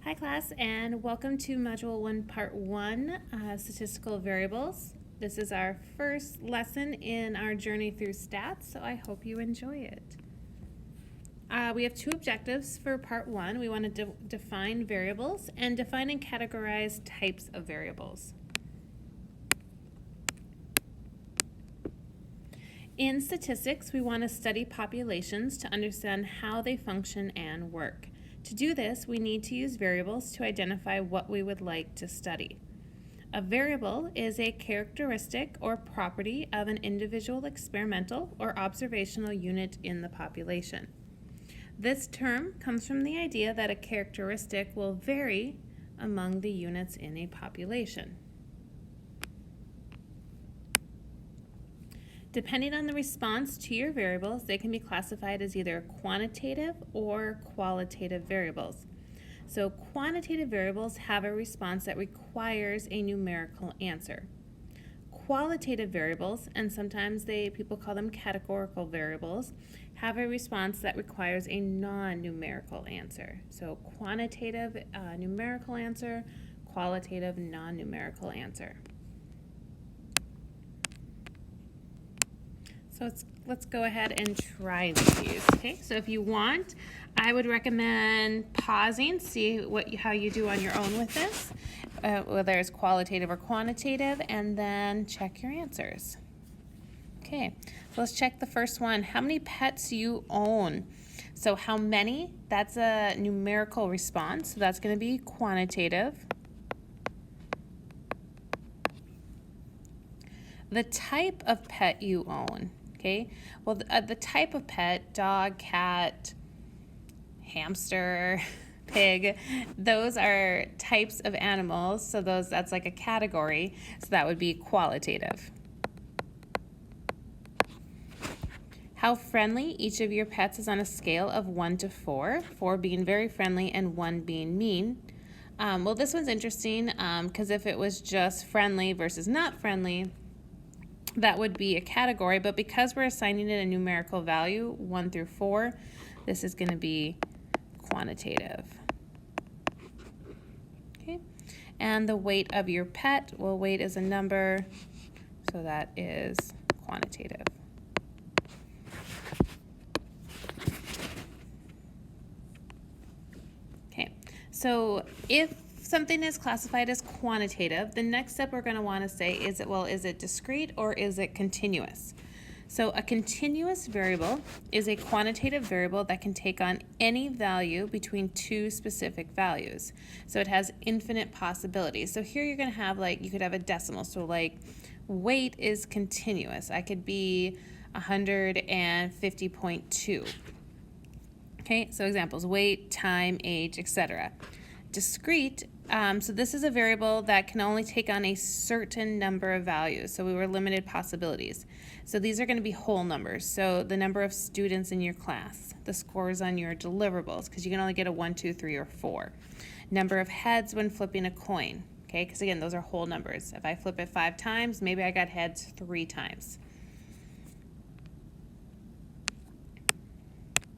Hi class, and welcome to Module 1, Part 1, Statistical Variables. This is our first lesson in our journey through stats, so I hope you enjoy it. We have two objectives for Part 1. We want to define variables and define and categorize types of variables. In statistics, we want to study populations to understand how they function and work. To do this, we need to use variables to identify what we would like to study. A variable is a characteristic or property of an individual experimental or observational unit in the population. This term comes from the idea that a characteristic will vary among the units in a population. Depending on the response to your variables, they can be classified as either quantitative or qualitative variables. So quantitative variables have a response that requires a numerical answer. Qualitative variables, and sometimes people call them categorical variables, have a response that requires a non-numerical answer. So quantitative numerical answer, qualitative non-numerical answer. So let's go ahead and try these. Okay, so if you want, I would recommend pausing, see how you do on your own with this, whether it's qualitative or quantitative, and then check your answers. Okay, so let's check the first one. How many pets you own? So how many? That's a numerical response, so that's going to be quantitative. The type of pet you own. Okay, well, the type of pet, dog, cat, hamster, pig, those are types of animals, so that's like a category, so that would be qualitative. How friendly each of your pets is on a scale of 1 to 4, 4 being very friendly and 1 being mean. Well, this one's interesting because if it was just friendly versus not friendly, that would be a category, but because we're assigning it a numerical value, 1 through 4, this is going to be quantitative. Okay, and the weight of your pet, well, weight is a number, so that is quantitative. Okay, so if something is classified as quantitative, the next step we're going to want to say is it discrete or is it continuous? So a continuous variable is a quantitative variable that can take on any value between two specific values. So it has infinite possibilities. So here you're going to have you could have a decimal. So weight is continuous. I could be 150.2. Okay, so examples: weight, time, age, etc. Discrete, so this is a variable that can only take on a certain number of values. So we were limited possibilities. So these are going to be whole numbers. So the number of students in your class, the scores on your deliverables, because you can only get a 1, 2, 3, or 4. Number of heads when flipping a coin, okay, because again, those are whole numbers. If I flip it 5 times, maybe I got heads 3 times.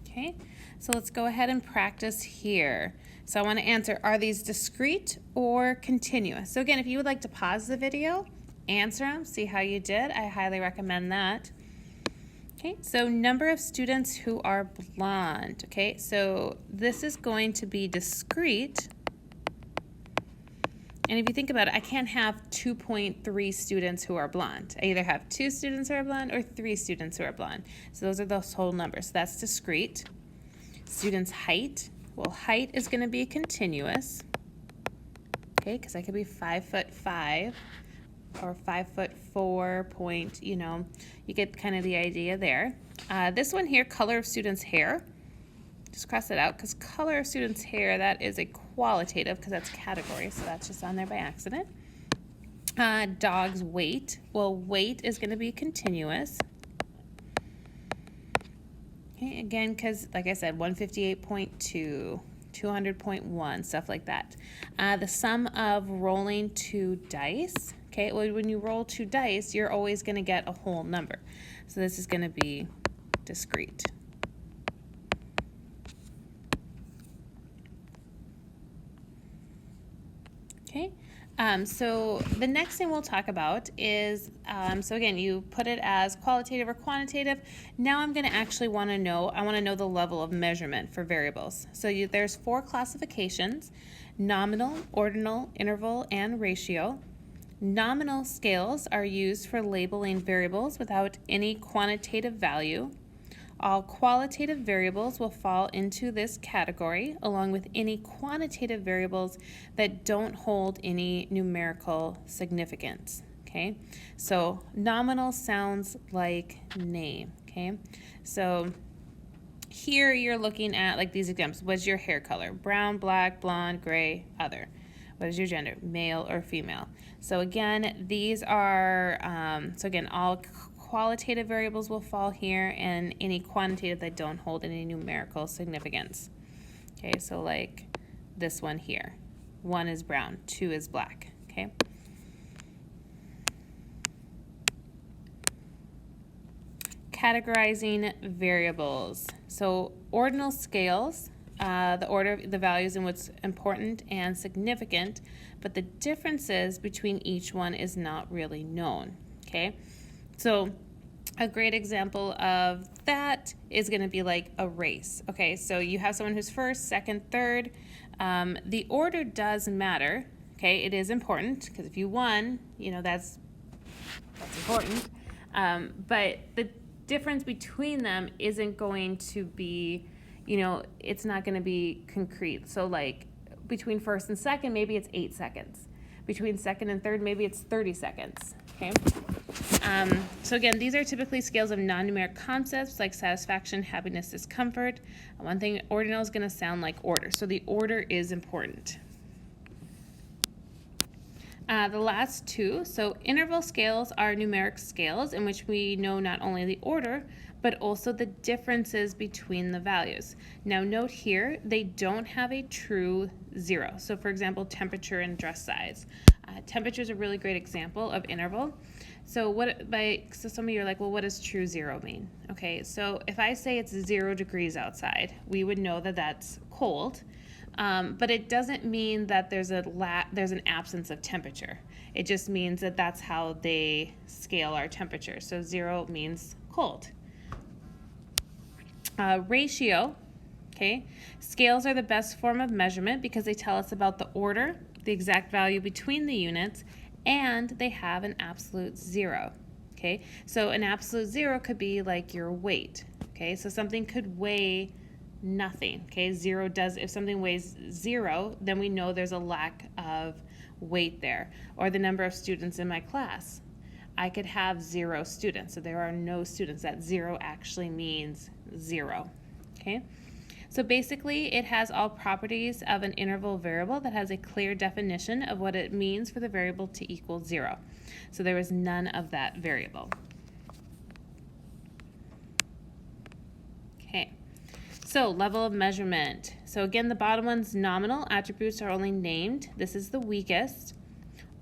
Okay, so let's go ahead and practice here. So I want to answer, are these discrete or continuous? So again, if you would like to pause the video, answer them, see how you did. I highly recommend that. Okay, so number of students who are blonde. Okay, so this is going to be discrete. And if you think about it, I can't have 2.3 students who are blonde. I either have 2 students who are blonde or 3 students who are blonde. So those are those whole numbers. So that's discrete. Students' height. Well, height is going to be continuous, okay, because I could be 5'5" or 5'4" point, you get kind of the idea there. This one here, color of students' hair, just cross it out because color of students' hair, that is a qualitative because that's category, so that's just on there by accident. Dog's weight, well, weight is going to be continuous. Okay, again, because like I said, 158.2, 200.1, stuff like that. The sum of rolling 2 dice. Okay, well, when you roll 2 dice, you're always going to get a whole number. So this is going to be discrete. Okay, so the next thing we'll talk about is, so again, you put it as qualitative or quantitative. Now I'm going to actually want to know, I want to know the level of measurement for variables. So there's 4 classifications: nominal, ordinal, interval, and ratio. Nominal scales are used for labeling variables without any quantitative value. All qualitative variables will fall into this category, along with any quantitative variables that don't hold any numerical significance. Okay, so nominal sounds like name. Okay, so here you're looking at like these examples. What's your hair color? Brown, black, blonde, gray, other. What is your gender? Male or female? So again, these are, all qualitative variables will fall here, and any quantitative that don't hold any numerical significance. Okay, so like this one here. 1 is brown, 2 is black. Okay. Categorizing variables. So ordinal scales, the order of the values in what's important and significant, but the differences between each one is not really known. Okay, so a great example of that is going to be like a race. Okay, so you have someone who's first, second, third. The order does matter. Okay, it is important because if you won, that's important. But the difference between them isn't going to be, it's not going to be concrete. So like between first and second, maybe it's 8 seconds. Between second and third, maybe it's 30 seconds. Okay. So again, these are typically scales of non-numeric concepts like satisfaction, happiness, discomfort. One thing, ordinal is going to sound like order. So the order is important. The last 2, so interval scales are numeric scales in which we know not only the order, but also the differences between the values. Now note here, they don't have a true 0. So for example, temperature and dress size. Temperature is a really great example of interval. So some of you are like, well, what does true 0 mean? Okay, so if I say it's 0 degrees outside, we would know that that's cold. But it doesn't mean that there's an absence of temperature. It just means that that's how they scale our temperature. So 0 means cold. Ratio, okay? Scales are the best form of measurement because they tell us about the order, the exact value between the units, and they have an absolute 0, okay? So an absolute 0 could be like your weight, okay? So something could weigh nothing, okay? If something weighs 0, then we know there's a lack of weight there. Or the number of students in my class. I could have 0 students, so there are no students. That 0 actually means 0, okay? So basically, it has all properties of an interval variable that has a clear definition of what it means for the variable to equal 0. So there was none of that variable. Okay. So level of measurement. So again, the bottom one's nominal. Attributes are only named. This is the weakest.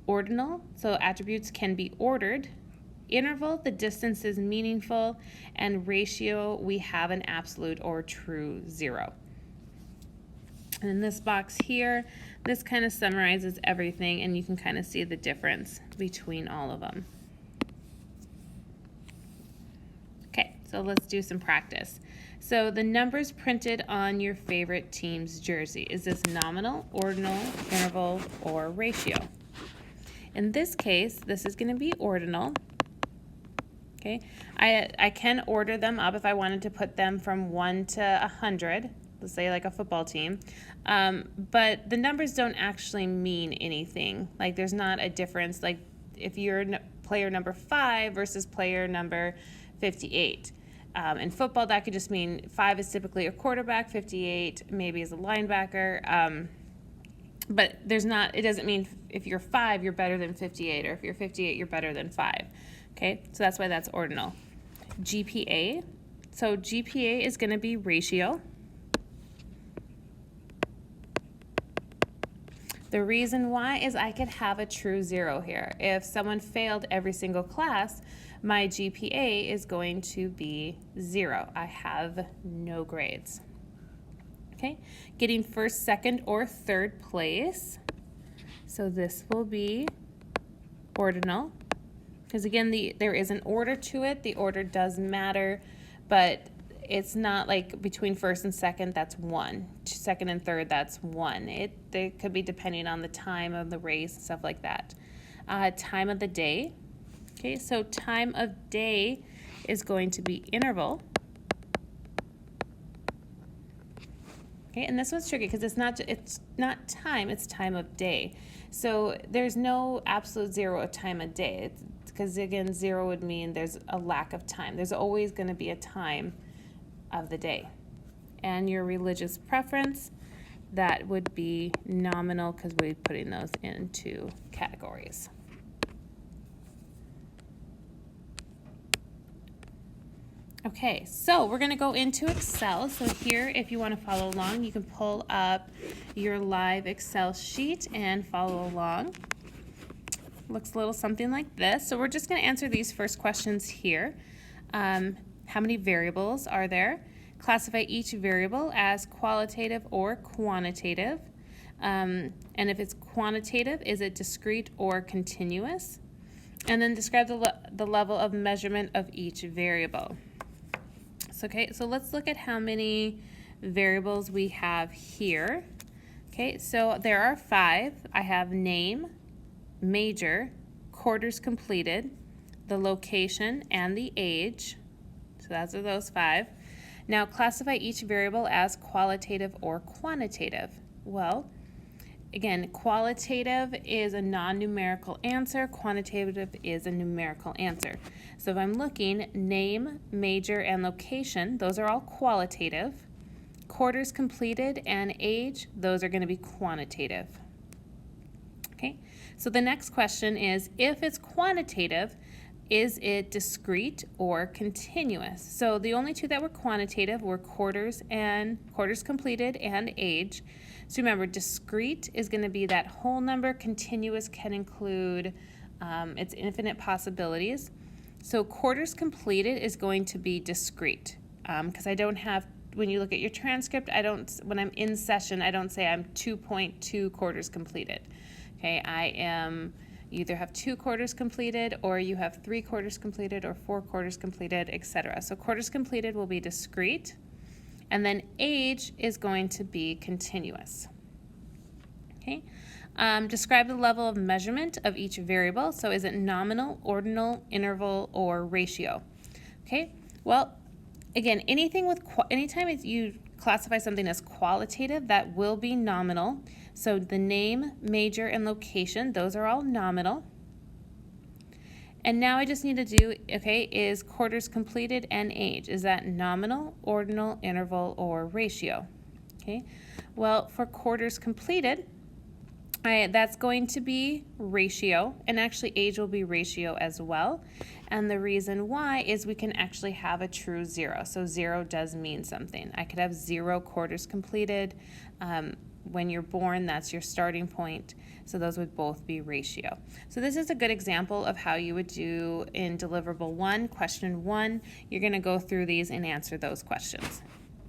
Ordinal, so attributes can be ordered. Interval, the distance is meaningful. And ratio, we have an absolute or true 0. And in this box here, this kind of summarizes everything, and you can kind of see the difference between all of them. Okay, so let's do some practice. So the numbers printed on your favorite team's jersey, is this nominal, ordinal, interval, or ratio? In this case, this is going to be ordinal. Okay, I can order them up if I wanted to put them from 1 to 100, let's say like a football team. But the numbers don't actually mean anything. Like there's not a difference. Like if you're player number 5 versus player number 58. In football, that could just mean 5 is typically a quarterback, 58 maybe is a linebacker. But it doesn't mean if you're 5, you're better than 58, or if you're 58, you're better than 5. Okay, so that's why that's ordinal. GPA, so GPA is going to be ratio. The reason why is I could have a true 0 here. If someone failed every single class, my GPA is going to be 0. I have no grades. Okay, getting first, second, or third place. So this will be ordinal, because again, there is an order to it. The order does matter, but it's not like between first and second, that's 1. Second and third, that's 1. It could be depending on the time of the race and stuff like that. Time of the day. Okay, so time of day is going to be interval. Okay, and this one's tricky because it's not time, it's time of day. So there's no absolute 0 of time of day, because again, 0 would mean there's a lack of time. There's always going to be a time of the day. And your religious preference, that would be nominal, because we're putting those into categories. Okay, so we're going to go into Excel. So here, if you want to follow along, you can pull up your live Excel sheet and follow along. Looks a little something like this. So we're just going to answer these first questions here. How many variables are there? Classify each variable as qualitative or quantitative. And if it's quantitative, is it discrete or continuous? And then describe the level of measurement of each variable. Okay, so let's look at how many variables we have here. Okay, so there are 5. I have name, major, quarters completed, the location, and the age. So those are those 5. Now classify each variable as qualitative or quantitative. Well, again, qualitative is a non-numerical answer. Quantitative is a numerical answer. So if I'm looking, name, major, and location, those are all qualitative. Quarters completed and age, those are going to be quantitative. Okay, so the next question is, if it's quantitative, is it discrete or continuous? So the only 2 that were quantitative were quarters completed and age. So remember, discrete is going to be that whole number. Continuous can include its infinite possibilities. So quarters completed is going to be discrete, because I don't have, when you look at your transcript, when I'm in session, I don't say I'm 2.2 quarters completed. Okay, you either have 2 quarters completed, or you have 3 quarters completed, or 4 quarters completed, etc. So quarters completed will be discrete, and then age is going to be continuous. Okay, describe the level of measurement of each variable. So is it nominal, ordinal, interval, or ratio? Okay, well, again, anytime you classify something as qualitative, that will be nominal. So the name, major, and location, those are all nominal. And now I just need to do, is quarters completed and age. Is that nominal, ordinal, interval, or ratio? Okay, well, for quarters completed, that's going to be ratio, and actually age will be ratio as well. And the reason why is we can actually have a true 0. So 0 does mean something. I could have 0 quarters completed. When you're born, that's your starting point. So those would both be ratio. So this is a good example of how you would do in deliverable 1, question 1. You're going to go through these and answer those questions.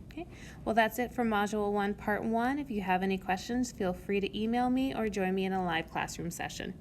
Okay, well, that's it for Module 1, Part 1. If you have any questions, feel free to email me or join me in a live classroom session.